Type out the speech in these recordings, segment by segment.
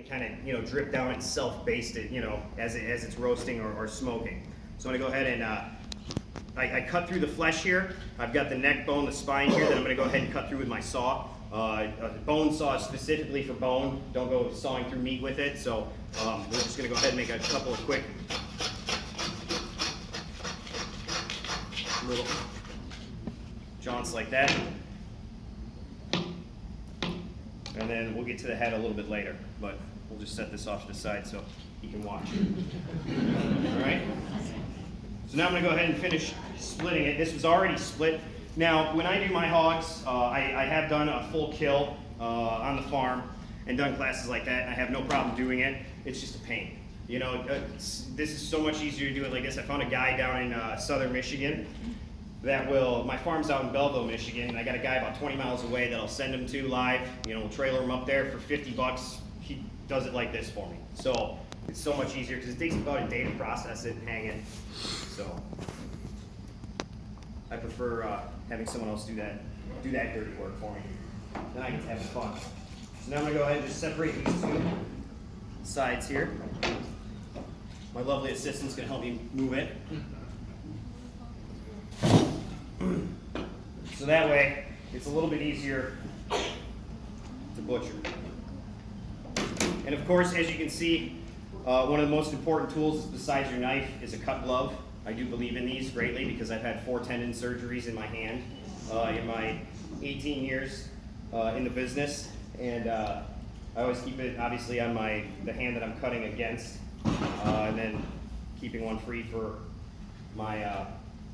kind of drip down and self-baste it as it's roasting or smoking. So I'm gonna go ahead and I cut through the flesh here. I've got the neck bone, the spine here that I'm gonna go ahead and cut through with my saw. A bone saw is specifically for bone. Don't go sawing through meat with it. So we're just gonna go ahead and make a couple of quick little jaunts like that. And then we'll get to the head a little bit later, but we'll just set this off to the side so you can watch. All right? So now I'm gonna go ahead and finish splitting it. This was already split. Now, when I do my hogs, I have done a full kill on the farm and done classes like that, and I have no problem doing it. It's just a pain. This is so much easier to do it like this. I found a guy down in southern Michigan my farm's out in Belleville, Michigan, and I got a guy about 20 miles away that I'll send him to live. We'll trailer him up there for $50. He does it like this for me. So it's so much easier because it takes about a day to process it and hang it. So I prefer having someone else do that dirty work for me. Then I get to have fun. So now I'm gonna go ahead and just separate these two sides here. My lovely assistant's gonna help me move it. So that way, it's a little bit easier to butcher. And of course, as you can see, one of the most important tools besides your knife is a cut glove. I do believe in these greatly because I've had 4 tendon surgeries in my hand in my 18 years in the business. And I always keep it obviously on the hand that I'm cutting against, and then keeping one free for my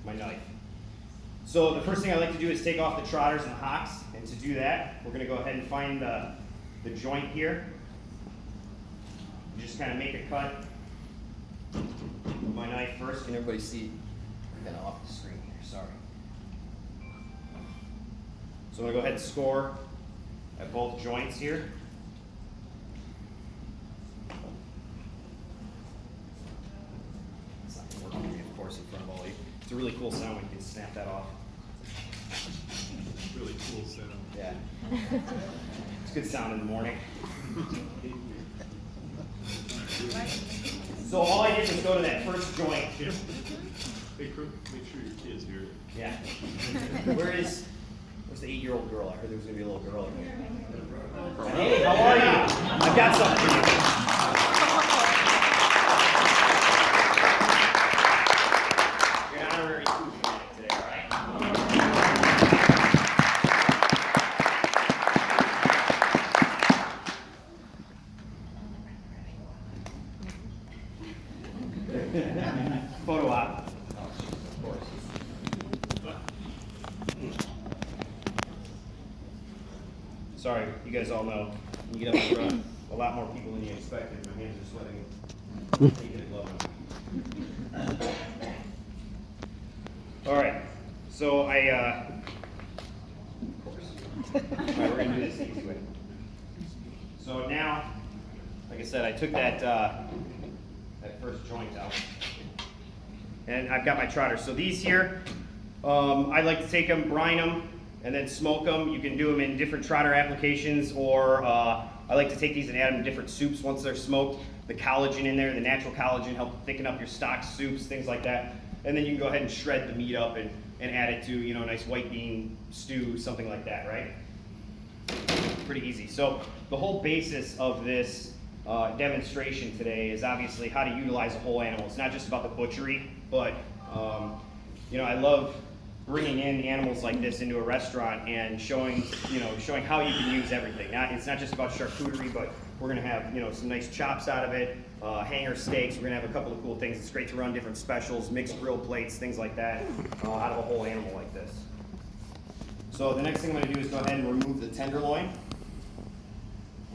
knife. So the first thing I like to do is take off the trotters and the hocks, and to do that, we're going to go ahead and find the joint here. Just kind of make a cut with my knife first. Can everybody see? I'm kind of off the screen here, sorry. So I'm going to go ahead and score at both joints here. It's not going to work for me, of course, in front of all of you. It's a really cool sound when you can snap that off. Really cool setup. Yeah. It's good sound in the morning. So all I did was go to that first joint. Yeah. Hey, Crook, make sure your kids hear it. Yeah. Where's the 8-year-old girl? I heard there was going to be a little girl in here. Hey, how are you? I've got something for you. Photo op. Of course. Sorry, you guys all know when you get up in front, a lot more people than you expected. My hands are sweating. You get a glove on. All right, so of course. All right, we're gonna do this the easy way. So now, like I said, I took that first joint out. And I've got my trotters. So these here, I like to take them, brine them, and then smoke them. You can do them in different trotter applications, or I like to take these and add them to different soups once they're smoked. The collagen in there, the natural collagen, help thicken up your stock soups, things like that. And then you can go ahead and shred the meat up and add it to a nice white bean stew, something like that, right? Pretty easy. So the whole basis of this demonstration today is obviously how to utilize a whole animal. It's not just about the butchery, but I love bringing in animals like this into a restaurant and showing how you can use everything. It's not just about charcuterie, but we're going to have some nice chops out of it, hanger steaks. We're going to have a couple of cool things. It's great to run different specials, mixed grill plates, things like that, out of a whole animal like this. So the next thing I'm going to do is go ahead and remove the tenderloin.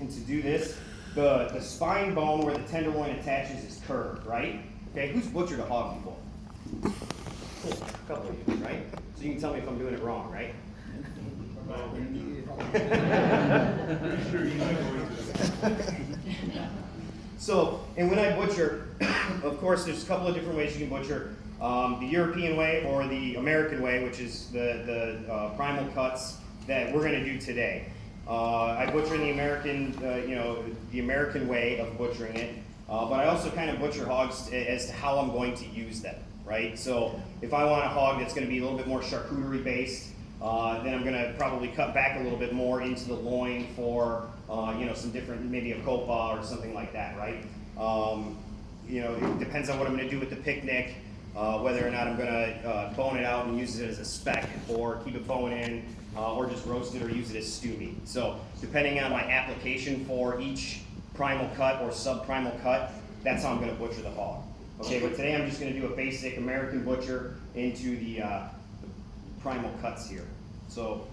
And to do this, the spine bone where the tenderloin attaches is curved, right? Okay, who's butchered a hog before? Cool, a couple of you, right? So you can tell me if I'm doing it wrong, right? So, and when I butcher, of course, there's a couple of different ways you can butcher. The European way or the American way, which is the primal cuts that we're going to do today. I butcher in the American, the American way of butchering it, but I also kind of butcher hogs as to how I'm going to use them, right? So if I want a hog that's going to be a little bit more charcuterie based, then I'm going to probably cut back a little bit more into the loin for, some different, maybe a copa or something like that, right? It depends on what I'm going to do with the picnic, whether or not I'm going to bone it out and use it as a speck, or keep it bone in, or just roast it or use it as stew meat. So depending on my application for each primal cut or sub-primal cut, that's how I'm going to butcher the hog. Okay, but today I'm just going to do a basic American butcher into the primal cuts here. So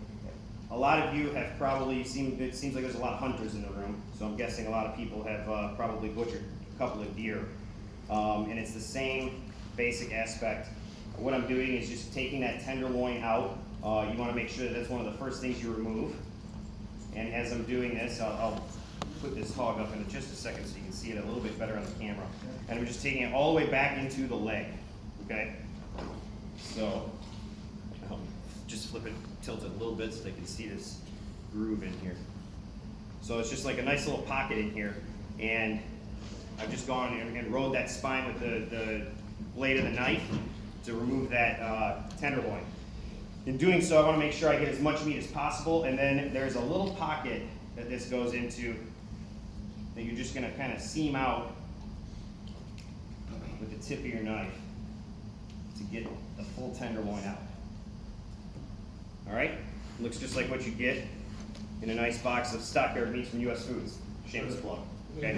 a lot of you have probably seen, it seems like there's a lot of hunters in the room, so I'm guessing a lot of people have probably butchered a couple of deer. And it's the same basic aspect. What I'm doing is just taking that tenderloin out. You want to make sure that that's one of the first things you remove. And as I'm doing this, I'll put this hog up in just a second so you can see it a little bit better on the camera. And I'm just taking it all the way back into the leg, okay? So, I'll just flip it, tilt it a little bit so they can see this groove in here. So it's just like a nice little pocket in here. And I've just gone and rode that spine with the blade of the knife to remove that tenderloin. In doing so, I want to make sure I get as much meat as possible, and then there's a little pocket that this goes into that you're just going to kind of seam out with the tip of your knife to get the full tenderloin out. All right? Looks just like what you get in a nice box of stockyard meats from US Foods. Shameless plug. Okay?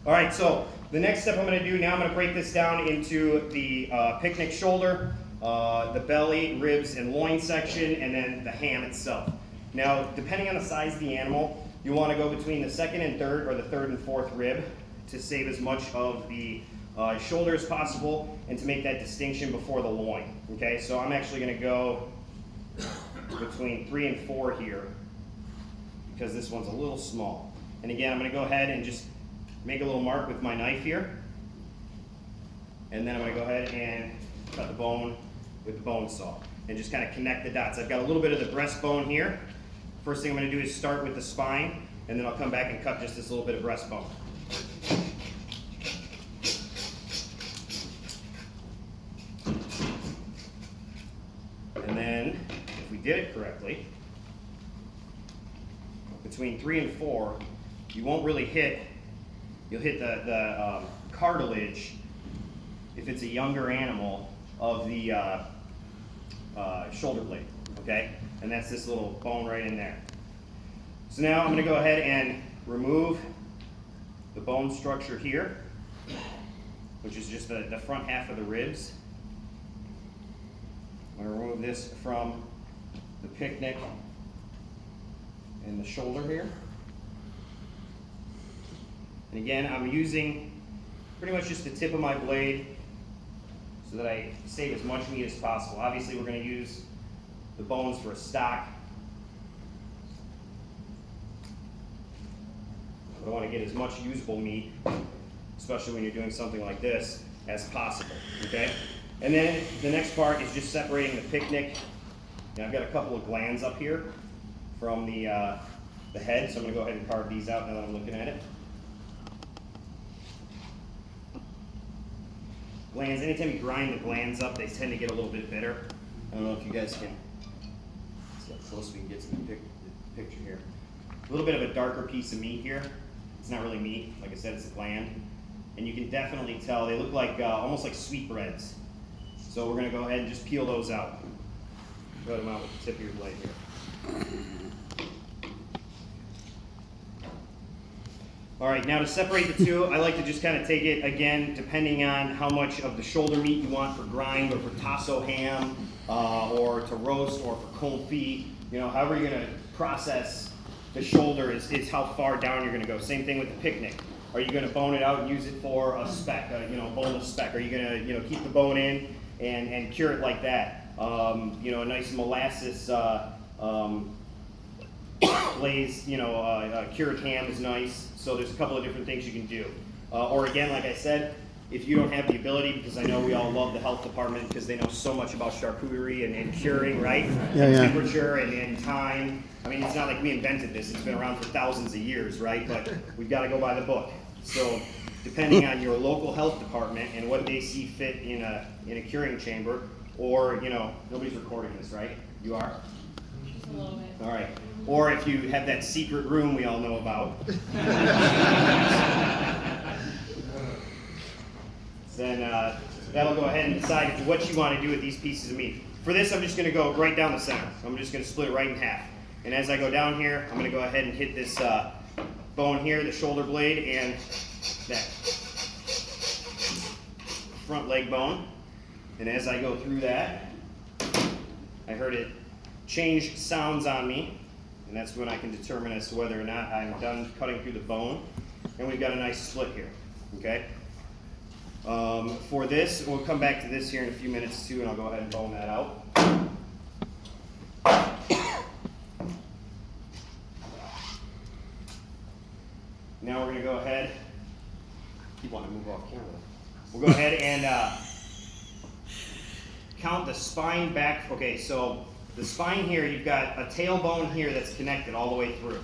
All right, so the next step I'm going to do now, I'm going to break this down into the picnic shoulder, the belly, ribs, and loin section, and then the ham itself. Now, depending on the size of the animal, you want to go between the second and third, or the third and fourth rib, to save as much of the shoulder as possible, and to make that distinction before the loin. Okay, so I'm actually going to go between 3 and 4 here, because this one's a little small. And again, I'm going to go ahead and just make a little mark with my knife here. And then I'm going to go ahead and cut the bone with the bone saw. And just kind of connect the dots. I've got a little bit of the breastbone here. First thing I'm going to do is start with the spine, and then I'll come back and cut just this little bit of breastbone. And then, if we did it correctly, between 3 and 4, you won't really hit, you'll hit the cartilage, if it's a younger animal, of the shoulder blade, okay? And that's this little bone right in there. So now I'm going to go ahead and remove the bone structure here, which is just the front half of the ribs. I'm going to remove this from the picnic and the shoulder here. And again, I'm using pretty much just the tip of my blade so that I save as much meat as possible. Obviously, we're going to use the bones for a stock. But I want to get as much usable meat, especially when you're doing something like this, as possible, okay? And then the next part is just separating the picnic. Now I've got a couple of glands up here from the head, so I'm going to go ahead and carve these out now that I'm looking at it. Glands, anytime you grind the glands up, they tend to get a little bit bitter. I don't know if you guys can see how close we can get to the picture here. A little bit of a darker piece of meat here. It's not really meat, like I said, it's a gland. And you can definitely tell, they look like almost like sweetbreads. So we're going to go ahead and just peel those out. Throw them out with the tip of your blade here. All right, now to separate the two, I like to just kind of take it, again, depending on how much of the shoulder meat you want for grind or for tasso ham, or to roast or for confit. You know, however you're going to process the shoulder is how far down you're going to go. Same thing with the picnic. Are you going to bone it out and use it for a speck, boneless speck? Are you going to, keep the bone in and cure it like that? A nice molasses glazed, cured ham is nice. So there's a couple of different things you can do. Or again, like I said, if you don't have the ability, because I know we all love the health department because they know so much about charcuterie and curing, right? Yeah, and yeah. temperature and time. I mean, it's not like we invented this. It's been around for thousands of years, right? But we've got to go by the book. So depending on your local health department and what they see fit in a curing chamber, or, you know, nobody's recording this, right? You are? Just a little bit. All right. Or if you have that secret room we all know about, then that'll go ahead and decide what you want to do with these pieces of meat. For this, I'm just going to go right down the center. I'm just going to split it right in half. And as I go down here, I'm going to go ahead and hit this bone here, the shoulder blade, and that front leg bone. And as I go through that, I heard it change sounds on me. And that's when I can determine as to whether or not I'm done cutting through the bone. And we've got a nice split here, okay? For this, we'll come back to this here in a few minutes too, and I'll go ahead and bone that out. Now we're going to go ahead, keep wanting to move off camera. We'll go ahead and count the spine back. Okay, so the spine here, you've got a tailbone here that's connected all the way through.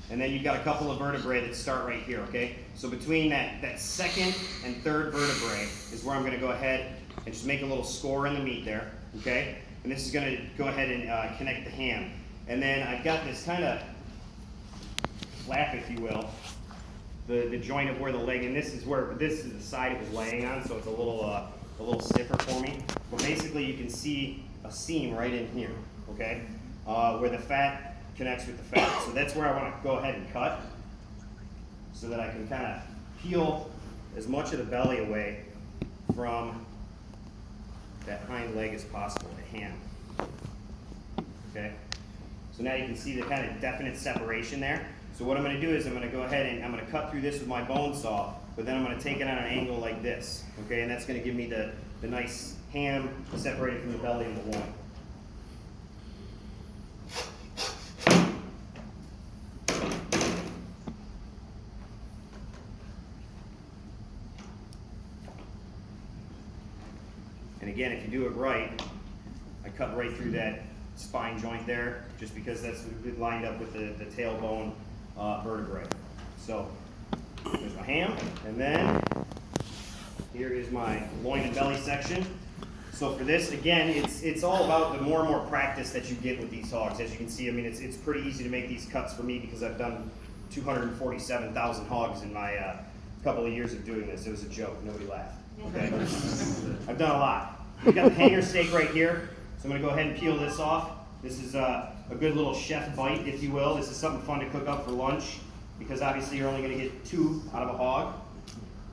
And then you've got a couple of vertebrae that start right here, okay? So between that second and third vertebrae is where I'm going to go ahead and just make a little score in the meat there, okay? And this is going to go ahead and connect the ham. And then I've got this kind of flap, if you will, the joint of where the leg, and this is the side it was laying on, so it's a little stiffer for me. But basically you can see a seam right in here, okay? Where the fat connects with the fat. So that's where I want to go ahead and cut so that I can kind of peel as much of the belly away from that hind leg as possible, the ham. Okay? So now you can see the kind of definite separation there. So what I'm going to do is I'm going to go ahead and I'm going to cut through this with my bone saw, but then I'm going to take it on an angle like this. Okay? And that's going to give me the nice ham separated from the belly and the loin. And again, if you do it right, I cut right through that spine joint there, just because that's lined up with the tailbone vertebrae. So there's my ham, and then here is my loin and belly section. So for this, again, it's all about the more and more practice that you get with these hogs. As you can see, I mean, it's pretty easy to make these cuts for me because I've done 247,000 hogs in my couple of years of doing this. It was a joke, nobody laughed. Okay, I've done a lot. We've got the hanger steak right here, so I'm going to go ahead and peel this off. This is a good little chef bite, if you will. This is something fun to cook up for lunch because obviously you're only going to get 2 out of a hog,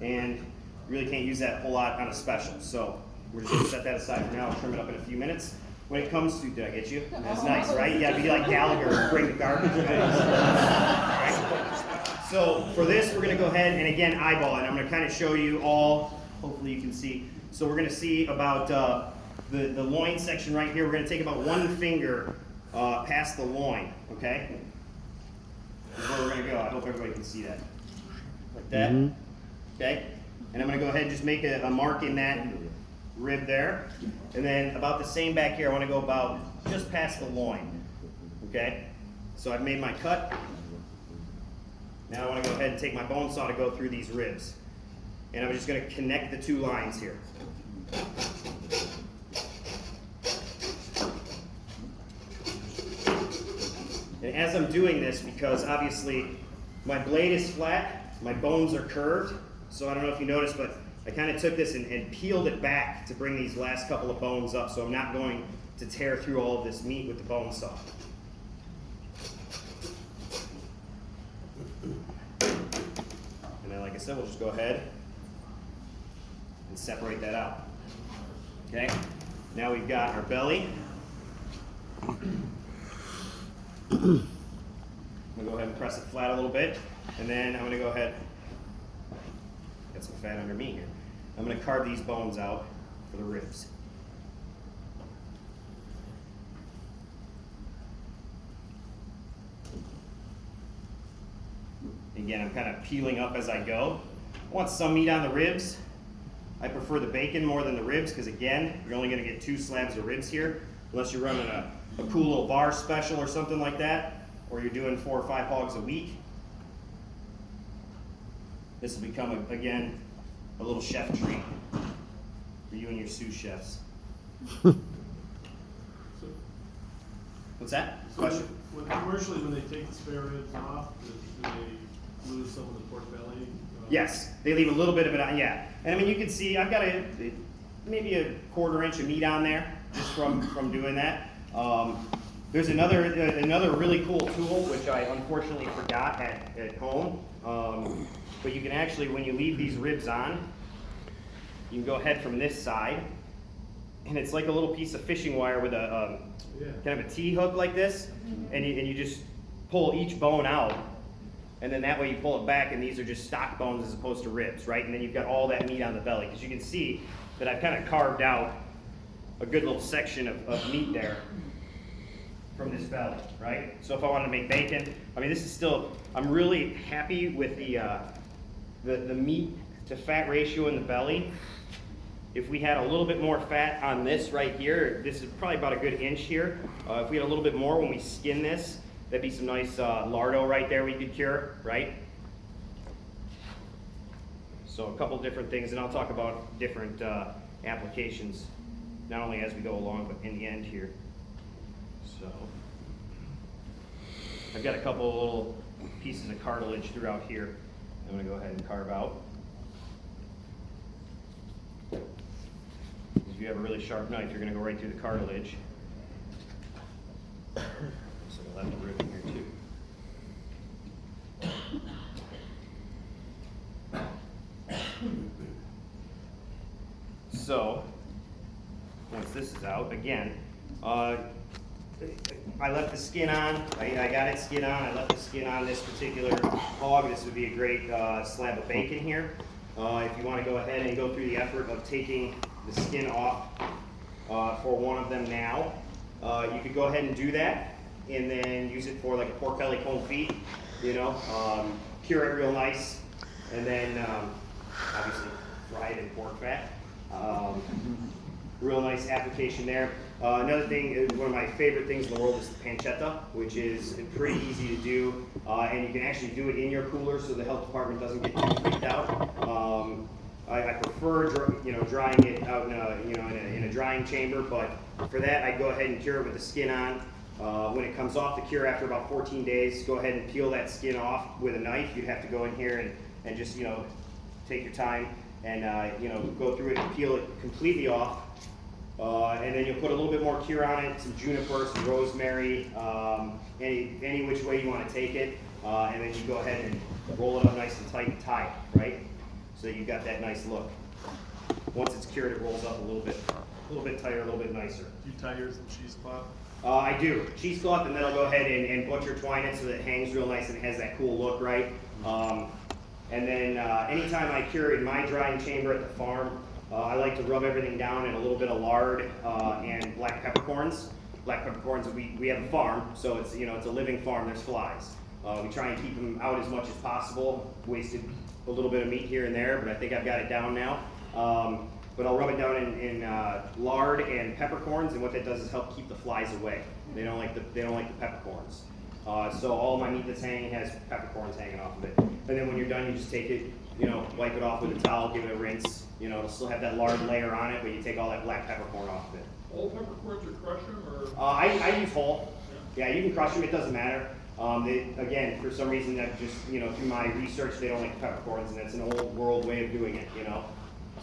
and you really can't use that a whole lot on a special. So we're just going to set that aside for now. I'll trim it up in a few minutes. When it comes to, did I get you? That's nice, right? You got to be like Gallagher and bring the garbage. Right? So for this, we're going to go ahead and again eyeball it. I'm going to kind of show you all. Hopefully you can see. So we're going to see about the loin section right here. We're going to take about 1 finger past the loin, okay? That's where we're going to go. I hope everybody can see that. Like that, okay? And I'm going to go ahead and just make a mark in that rib there. And then about the same back here, I want to go about just past the loin, okay? So I've made my cut. Now I want to go ahead and take my bone saw to go through these ribs. And I'm just going to connect the 2 lines here. And as I'm doing this, because obviously my blade is flat, my bones are curved, so I don't know if you noticed, but I kind of took this and peeled it back to bring these last couple of bones up, so I'm not going to tear through all of this meat with the bone saw. And then, like I said, we'll just go ahead and separate that out. Okay, now we've got our belly. I'm going to go ahead and press it flat a little bit, and then I'm going to go ahead, get some fat under me here. I'm going to carve these bones out for the ribs. Again, I'm kind of peeling up as I go. I want some meat on the ribs, I prefer the bacon more than the ribs because again, you're only gonna get 2 slabs of ribs here, unless you're running a cool little bar special or something like that, or you're doing 4 or 5 hogs a week. This will become, again, a little chef treat for you and your sous chefs. So, What's that? so Question? commercially, when they take the spare ribs off, do they lose some of the pork belly? Yes, they leave a little bit of it on, yeah. And I mean, you can see, I've got maybe a 1/4 inch of meat on there, just from doing that. There's another really cool tool, which I unfortunately forgot at home. But you can actually, when you leave these ribs on, you can go ahead from this side, and it's like a little piece of fishing wire with a kind of a T-hook like this, and you just pull each bone out, and then that way you pull it back, and these are just stock bones as opposed to ribs, right? And then you've got all that meat on the belly, because you can see that I've kind of carved out a good little section of meat there from this belly, right? So if I wanted to make bacon, I mean, this is still, I'm really happy with the meat to fat ratio in the belly. If we had a little bit more fat on this right here, this is probably about a good inch here. If we had a little bit more when we skin this, that'd be some nice lardo right there we could cure, right? So a couple different things, and I'll talk about different applications, not only as we go along, but in the end here. So I've got a couple little pieces of cartilage throughout here. I'm gonna go ahead and carve out. If you have a really sharp knife, you're gonna go right through the cartilage. So I'll have to rib in here too. So, once this is out, again, I left the skin on. I got it skin on. I left the skin on this particular hog. This would be a great slab of bacon here. If you want to go ahead and go through the effort of taking the skin off for one of them now, you could go ahead and do that, and then use it for like a pork belly confit. You know, cure it real nice, and then obviously fry it in pork fat. Real nice application there. Another thing, one of my favorite things in the world is the pancetta, which is pretty easy to do, and you can actually do it in your cooler so the health department doesn't get too freaked out. I prefer drying it out in a drying chamber, but for that I go ahead and cure it with the skin on. When it comes off the cure after about 14 days, go ahead and peel that skin off with a knife. You'd have to go in here and just take your time and go through it and peel it completely off. And then you'll put a little bit more cure on it, some juniper, some rosemary, any which way you want to take it, and then you go ahead and roll it up nice and tight and tie it, right? So you've got that nice look. Once it's cured, it rolls up a little bit tighter, a little bit nicer. Do you tie yours in cheesecloth? I do. Cheesecloth, and then I'll go ahead and butcher twine it so that it hangs real nice and has that cool look, right? And then anytime I cure in my drying chamber at the farm, I like to rub everything down in a little bit of lard and black peppercorns. Black peppercorns, we have a farm, so it's it's a living farm. There's flies. We try and keep them out as much as possible. Wasted a little bit of meat here and there, but I think I've got it down now. But I'll rub it down in lard and peppercorns, and what that does is help keep the flies away. They don't like the peppercorns. So all my meat that's hanging has peppercorns hanging off of it. And then when you're done, you just take it, wipe it off with a towel, give it a rinse. It'll still have that lard layer on it, but you take all that black peppercorn off of it. Whole peppercorns or crush them, or? I use whole. Yeah, you can crush them. It doesn't matter. Again, for some reason, that just through my research, they don't like the peppercorns, and that's an old world way of doing it.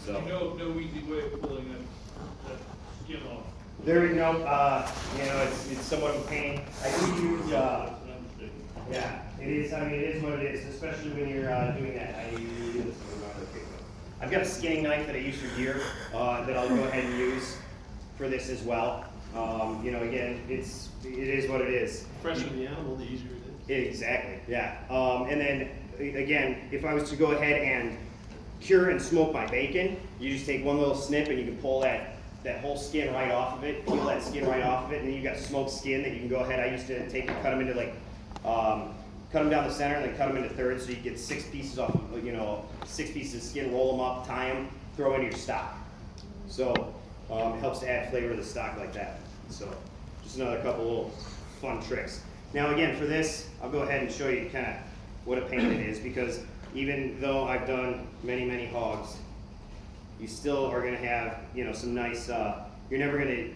So. No easy way of pulling that skin off. There you go. It's somewhat of a pain. I do use. Yeah, it is. I mean, it is what it is, especially when you're doing that. I've got a skinning knife that I used for years that I'll go ahead and use for this as well. Again, it is what it is. The fresher the animal, the easier it is. Exactly. Yeah. And then again, if I was to go ahead and cure and smoke my bacon, you just take one little snip and you can pull that whole skin right off of it, peel that skin right off of it, and then you've got smoked skin that you can go ahead. I used to take and cut them into cut them down the center and then cut them into thirds, so you get 6 pieces off, 6 pieces of skin, roll them up, tie them, throw into your stock. So it helps to add flavor to the stock like that. So just another couple little fun tricks. Now again, for this, I'll go ahead and show you kind of what a pain it is, because even though I've done many, many hogs, you still are going to have, you know, some nice, you're never going to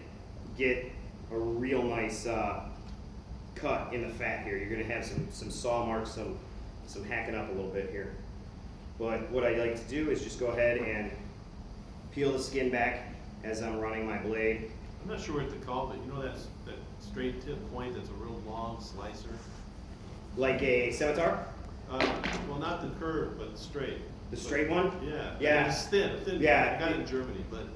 get a real nice cut in the fat here. You're going to have some saw marks, some hacking up a little bit here. But what I like to do is just go ahead and peel the skin back as I'm running my blade. I'm not sure what to call it, but you know that straight tip point that's a real long slicer? Like a scimitar? Well, not the curve, but straight. The straight one? Yeah. Yeah. It's thin. Yeah. I got it in Germany, but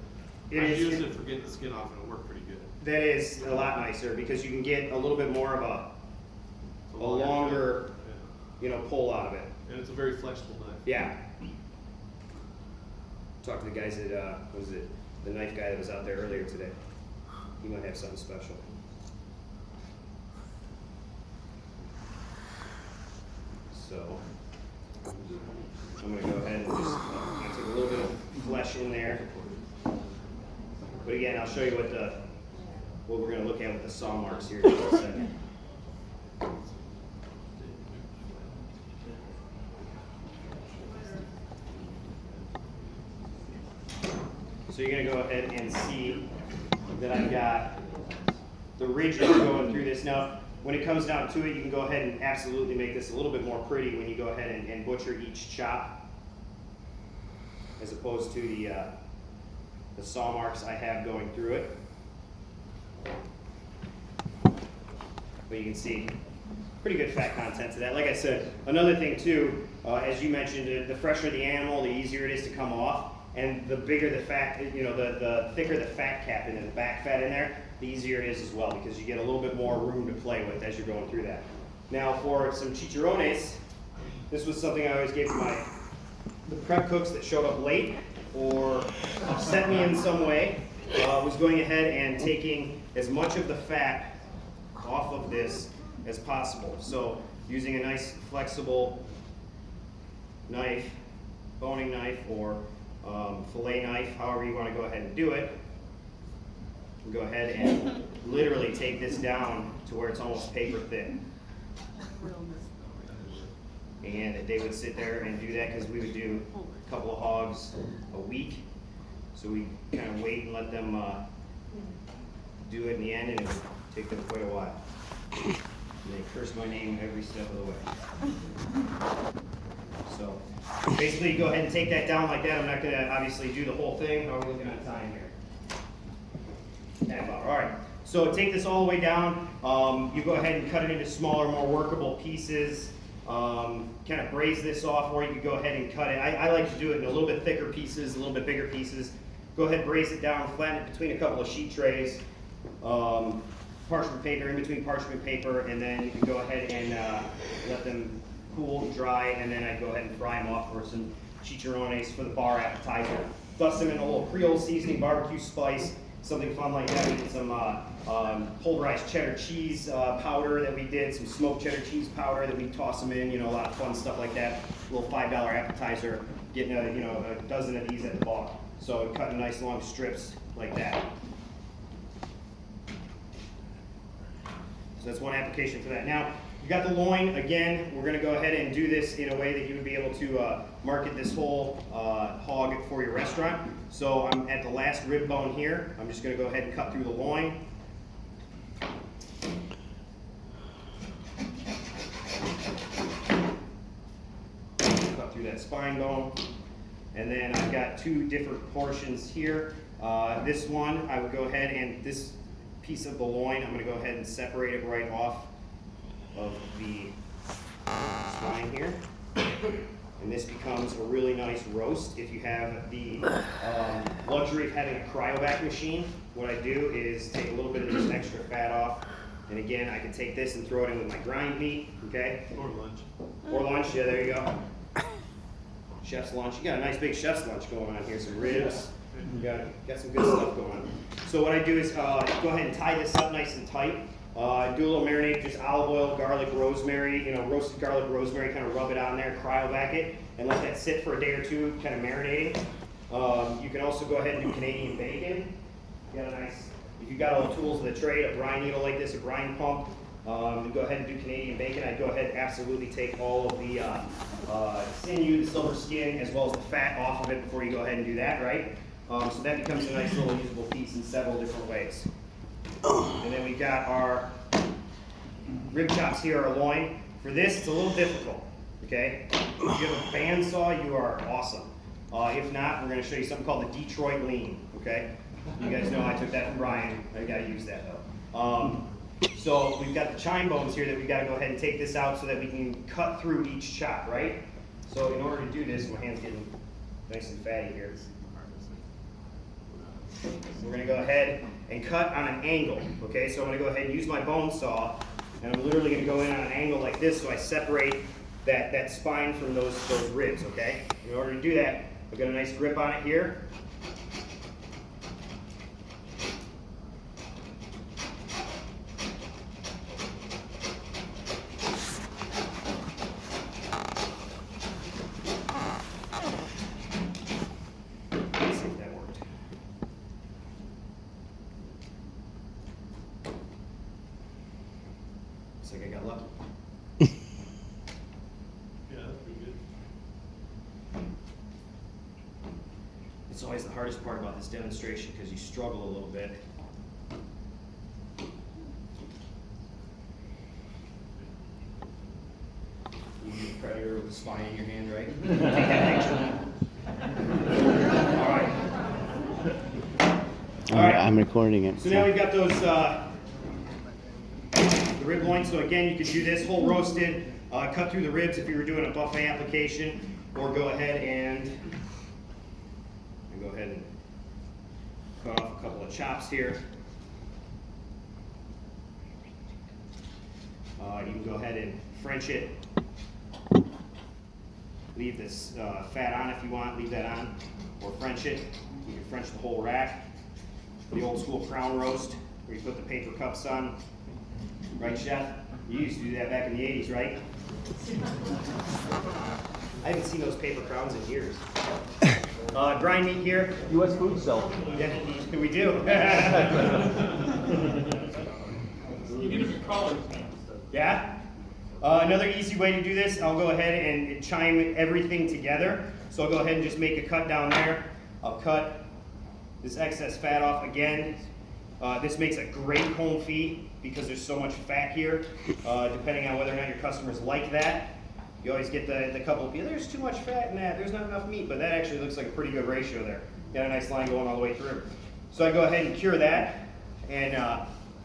It I is- used it for getting the skin off and it worked pretty good. That is a lot nicer, because you can get a little bit more of It's a longer, tip. you know, pull out of it. Yeah. And it's a very flexible knife. Yeah. Talked to the guys that, was it the knife guy that was out there earlier today? He might have something special. So, I'm gonna go ahead and just, I'm gonna take a little bit of flesh in there. But again, I'll show you what we're gonna look at with the saw marks here in just a second. So you're gonna go ahead and see that I've got the ridges going through this. Now, when it comes down to it, you can go ahead and absolutely make this a little bit more pretty when you go ahead and butcher each chop, as opposed to the saw marks I have going through it. But you can see pretty good fat content to that. Like I said, another thing too, as you mentioned, the fresher the animal, the easier it is to come off. And the bigger the fat, you know, the thicker the fat cap in the back fat in there, the easier it is as well, because you get a little bit more room to play with as you're going through that. Now for some chicharrones, this was something I always gave to the prep cooks that showed up late or upset me in some way, was going ahead and taking as much of the fat off of this as possible. So using a nice flexible knife, boning knife, or fillet knife, however you want to go ahead and do it. Go ahead and literally take this down to where it's almost paper thin. And they would sit there and do that, because we would do a couple of hogs a week. So we kind of wait and let them do it in the end, and it would take them quite a while. And they curse my name every step of the way. So basically, go ahead and take that down like that. I'm not going to obviously do the whole thing. How are we looking at time here? Half hour. All right. So take this all the way down. You go ahead and cut it into smaller, more workable pieces. Kind of braise this off, or you could go ahead and cut it. I like to do it in a little bit thicker pieces, a little bit bigger pieces. Go ahead, braise it down, flatten it between a couple of sheet trays. Parchment paper, in between parchment paper, and then you can go ahead and let them cool, dry, and then I'd go ahead and fry them off for some chicharrones for the bar appetizer. Dust them in a little Creole seasoning, barbecue spice, something fun like that. We did some pulverized cheddar cheese powder that we did, some smoked cheddar cheese powder that we toss them in, you know, a lot of fun stuff like that. A little $5 appetizer, getting a dozen of these at the bar. So cut in nice long strips like that. So that's one application for that. Now, you got the loin. Again, we're going to go ahead and do this in a way that you would be able to market this whole hog for your restaurant. So I'm at the last rib bone here. I'm just going to go ahead and cut through the loin. Cut through that spine bone. And then I've got two different portions here. This one, I would go ahead and this piece of the loin, I'm going to go ahead and separate it right off of the spine here. And this becomes a really nice roast. If you have the luxury of having a cryovac machine, what I do is take a little bit of this extra fat off. And again, I can take this and throw it in with my grind meat, okay? Or lunch. Or lunch, yeah, there you go. Chef's lunch. You got a nice big chef's lunch going on here. Some ribs. You got some good stuff going on. So what I do is go ahead and tie this up nice and tight. Do a little marinade, just olive oil, garlic, rosemary, roasted garlic, rosemary, kind of rub it on there, cryovac it, and let that sit for a day or two, kind of marinating. You can also go ahead and do Canadian bacon. You got a nice, if you've got all the tools of the trade, a brine needle like this, a brine pump, and go ahead and do Canadian bacon. I'd go ahead and absolutely take all of the sinew, the silver skin, as well as the fat off of it before you go ahead and do that, right? So that becomes a nice little usable piece in several different ways. And then we've got our rib chops here, our loin. For this, it's a little difficult, okay? If you have a bandsaw, you are awesome. If not, we're going to show you something called the Detroit lean, okay? You guys know I took that from Brian. I got to use that though. So we've got the chine bones here that we've got to go ahead and take this out so that we can cut through each chop, right? So in order to do this, my hand's getting nice and fatty here. We're going to go ahead and cut on an angle, okay? So I'm going to go ahead and use my bone saw, and I'm literally going to go in on an angle like this so I separate that spine from those ribs, okay? In order to do that, I've got a nice grip on it here. Let's see if that worked. Looks like I got lucky. Yeah, that's pretty good. It's always the hardest part about this demonstration because you struggle a little bit. You need a predator with a spine in your hand, right? Take that picture. All right. All right. I'm recording it. So now we've got those the rib loin. So again, you could do this whole roasted, cut through the ribs if you were doing a buffet application, or go ahead and cut off a couple of chops here. You can go ahead and French it. Leave this fat on if you want, leave that on, or French it. You can French the whole rack. The old school crown roast, where you put the paper cups on. Right, Chef? You used to do that back in the 80s, right? I haven't seen those paper crowns in years. Grind meat here. U.S. food cell. Yeah, we do. You get a colors now. Yeah? Another easy way to do this, I'll go ahead and chime everything together. So I'll go ahead and just make a cut down there. I'll cut this excess fat off again. This makes a great home feed because there's so much fat here. Depending on whether or not your customers like that. You always get the couple of people, there's too much fat in that, there's not enough meat, but that actually looks like a pretty good ratio there. Got a nice line going all the way through. So I go ahead and cure that and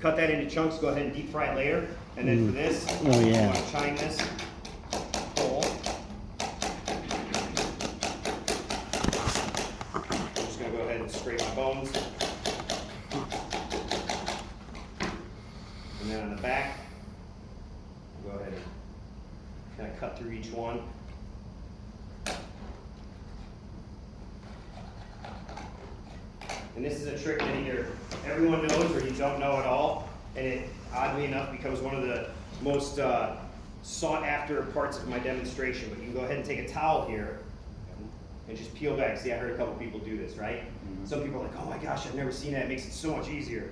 cut that into chunks, go ahead and deep fry it later. And then for this, Oh, yeah. I want to chine this whole. I'm just going to go ahead and scrape my bones. And then on the back, I'll go ahead and kind of cut through each one. And this is a trick that either everyone knows or you don't know at all. And it, oddly enough, becomes one of the most sought after parts of my demonstration. But you can go ahead and take a towel here and just peel back. See, I heard a couple people do this, right? Some people are like, oh my gosh, I've never seen that. It makes it so much easier.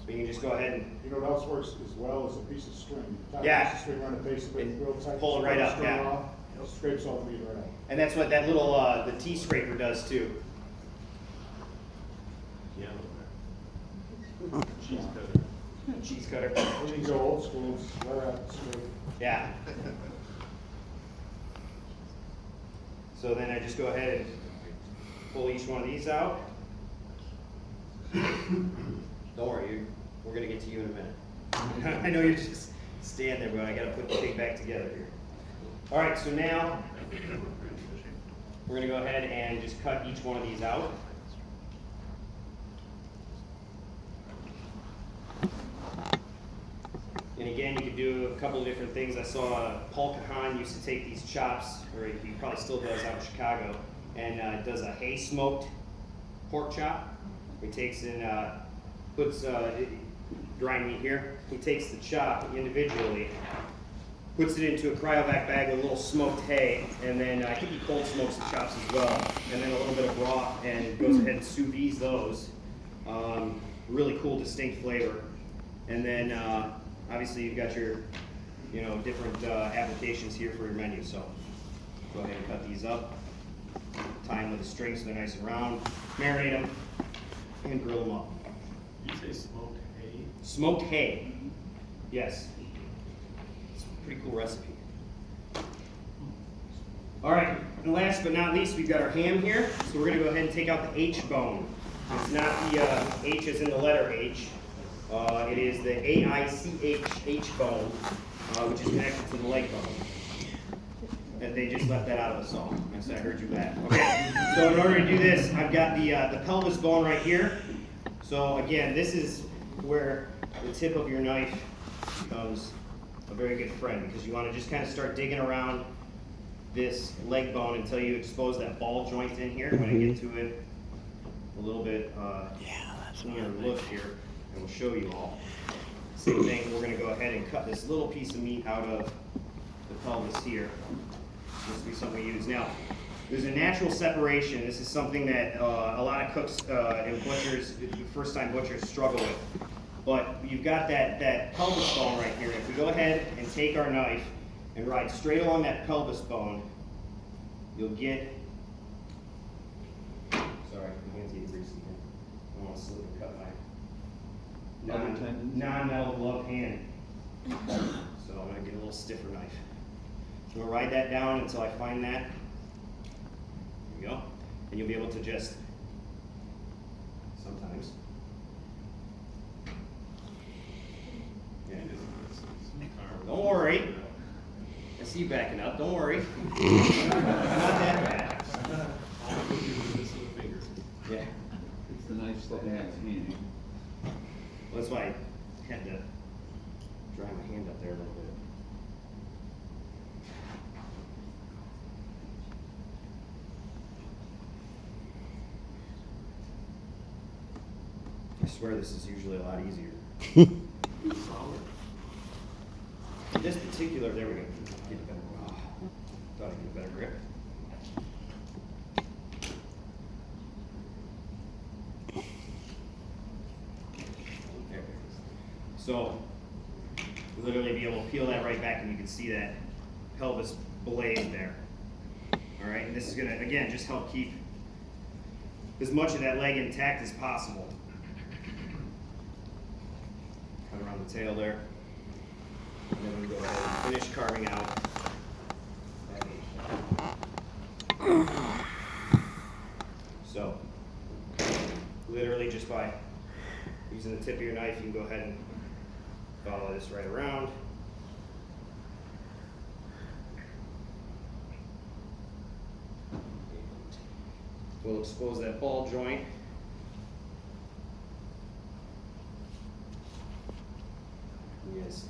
So you can just go ahead and You know what else works as well as a piece of string. Tie Yeah. a piece of string around the base of it, And real tight. pull it right up, string yeah. off, it scrapes all the meat right out. and that's what that little the tea scraper does too. Yeah. Cheese Cheese cutter. When you go old school, it's right out straight. Yeah. So then I just go ahead and pull each one of these out. Don't worry, we're gonna get to you in a minute. I know you're just standing there, but I gotta put the pig back together here. All right, so now we're gonna go ahead and just cut each one of these out. And again, you can do a couple of different things. I saw Paul Kahan used to take these chops, or he probably still does out in Chicago, and does a hay smoked pork chop. He takes and puts dry meat here. He takes the chop individually puts it into a cryovac bag with a little smoked hay, and then I think he cold smokes the chops as well, and then a little bit of broth, and goes ahead and sous vide those. Really cool, distinct flavor. And then obviously you've got your, different applications here for your menu. So go ahead and cut these up, tie them with a string so they're nice and round, marinate them, and grill them up. You say smoked hay? Smoked hay, yes. It's a pretty cool recipe. All right, and last but not least, we've got our ham here. So we're gonna go ahead and take out the H bone. It's not the H as in the letter H. It is the AICH bone, which is connected to the leg bone. And they just left that out of the song. I said I heard you back. Okay, so in order to do this, I've got the pelvis bone right here. So again, this is where the tip of your knife becomes a very good friend, because you want to just kind of start digging around this leg bone until you expose that ball joint in here. I'm going to get to it a little bit cleaner look here, and we'll show you all. Same thing, we're going to go ahead and cut this little piece of meat out of the pelvis here. This will be something we use. Now, there's a natural separation. This is something that a lot of cooks and butchers, first-time butchers, struggle with. But you've got that pelvis bone right here. If we go ahead and take our knife and ride straight along that pelvis bone, you'll get, sorry, my hand's getting greasy here. I don't want to slip and cut my non-metal gloved hand. So I'm going to get a little stiffer knife. I'm going to ride that down until I find that. There we go. And you'll be able to just, sometimes, yeah. Don't worry. I see you backing up. Don't worry. Not that bad. Yeah. It's the knife that has hand. Well, that's why I had to dry my hand up there a little bit. I swear this is usually a lot easier. This particular, there we go. Get a better, thought I'd get a better grip. There. So, literally be able to peel that right back and you can see that pelvis blade there. All right, and this is gonna, again, just help keep as much of that leg intact as possible. Cut around the tail there. And then we go ahead and finish carving out that So, literally just by using the tip of your knife, you can go ahead and follow this right around. We'll expose that ball joint. Yes.